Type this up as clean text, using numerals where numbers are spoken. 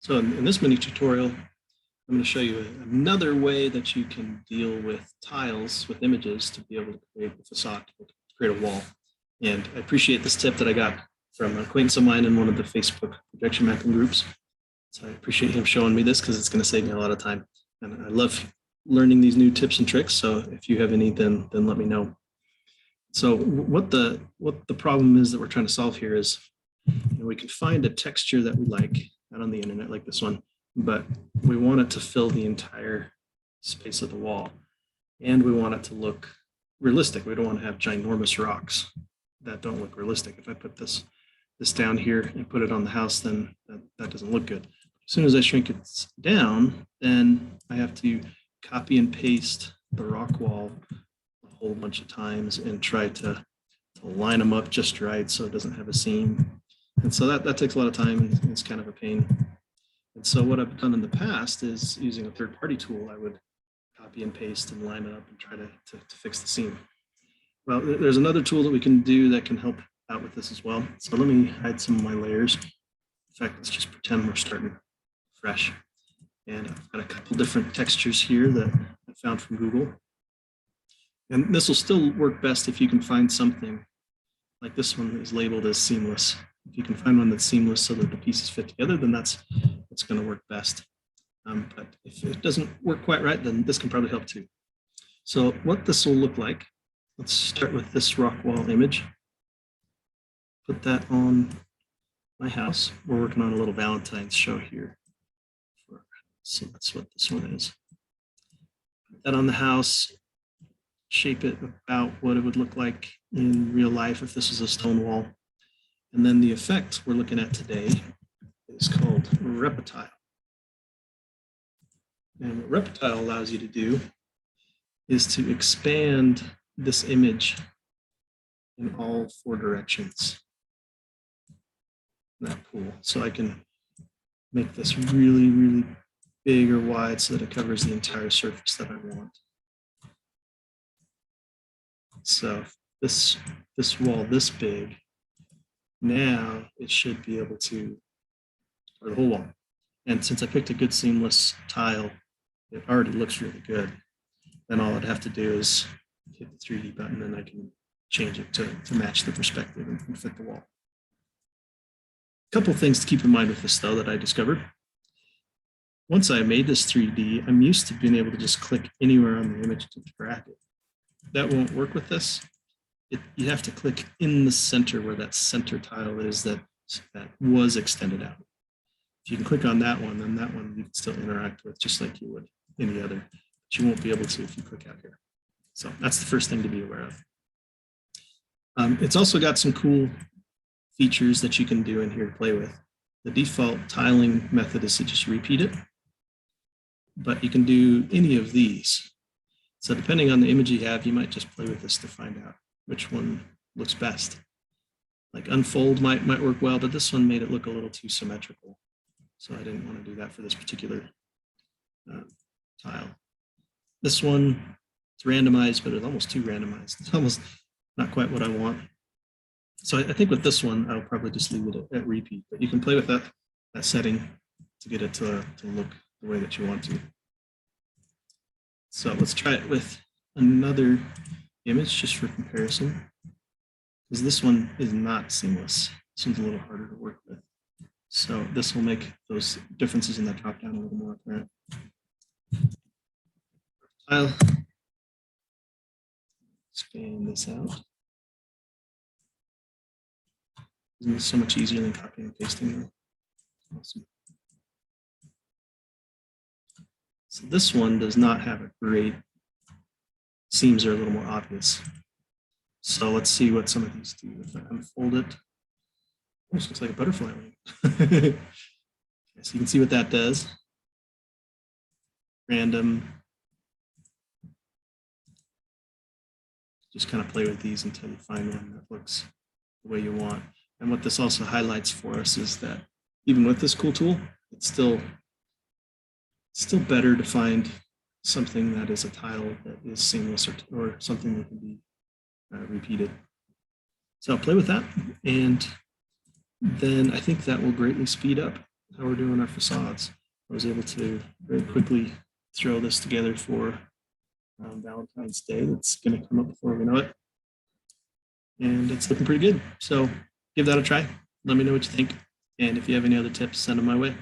So in this mini tutorial, I'm going to show you another way that you can deal with tiles, with images, to be able to create a facade, to create a wall. And I appreciate this tip that I got from an acquaintance of mine in one of the Facebook projection mapping groups. So I appreciate him showing me this because it's going to save me a lot of time. And I love learning these new tips and tricks. So if you have any, then let me know. So what the problem is that we're trying to solve here is, we can find a texture that we like out on the internet, like this one, but we want it to fill the entire space of the wall, and we want it to look realistic. We don't want to have ginormous rocks that don't look realistic. If I put this down here and put it on the house, then that doesn't look good. As soon as I shrink it down, then I have to copy and paste the rock wall a whole bunch of times and try to line them up just right so it doesn't have a seam. And so that takes a lot of time, and it's kind of a pain. And so what I've done in the past is, using a third-party tool, I would copy and paste and line it up and try to fix the seam. Well, there's another tool that we can do that can help out with this as well. So let me hide some of my layers. In fact, let's just pretend we're starting fresh. And I've got a couple different textures here that I found from Google. And this will still work best if you can find something like this one that is labeled as seamless. If you can find one that's seamless so that the pieces fit together, then that's going to work best. But if it doesn't work quite right, then this can probably help too. So what this will look like, let's start with this rock wall image. Put that on my house. We're working on a little Valentine's show here. So that's what this one is. Put that on the house, shape it about what it would look like in real life if this was a stone wall. And then the effect we're looking at today is called Repetile. And what Repetile allows you to do is to expand this image in all four directions. Isn't that cool? So I can make this really, really big or wide so that it covers the entire surface that I want. So this wall this big, now it should be able to cover the whole wall. And since I picked a good seamless tile, it already looks really good. Then all I'd have to do is hit the 3D button and I can change it to match the perspective and fit the wall. A couple things to keep in mind with this though that I discovered. Once I made this 3D, I'm used to being able to just click anywhere on the image to drag it. That won't work with this. You have to click in the center where that center tile is that was extended out. If you can click on that one, then that one you can still interact with just like you would any other, but you won't be able to if you click out here. So that's the first thing to be aware of. It's also got some cool features that you can do in here to play with. The default tiling method is to just repeat it, but you can do any of these. So depending on the image you have, you might just play with this to find out which one looks best. Like unfold might work well, but this one made it look a little too symmetrical. So I didn't want to do that for this particular tile. This one, it's randomized, but it's almost too randomized. It's almost not quite what I want. So I think with this one, I'll probably just leave it at repeat, but you can play with that setting to get it to look the way that you want to. So let's try it with another image just for comparison, because this one is not seamless. This one's a little harder to work with. So this will make those differences in that drop down a little more apparent. I'll expand this out. It's so much easier than copying and pasting. Awesome. So this one does not have a great, seams are a little more obvious. So let's see what some of these do. If I unfold it, almost looks like a butterfly wing. Okay, so you can see what that does. Random. Just kind of play with these until you find one that looks the way you want. And what this also highlights for us is that even with this cool tool, it's still better to find something that is a tile that is seamless or something that can be repeated. So I'll play with that, and then I think that will greatly speed up how we're doing our facades. I was able to very quickly throw this together for Valentine's Day. That's going to come up before we know it. And it's looking pretty good. So give that a try. Let me know what you think. And if you have any other tips, send them my way.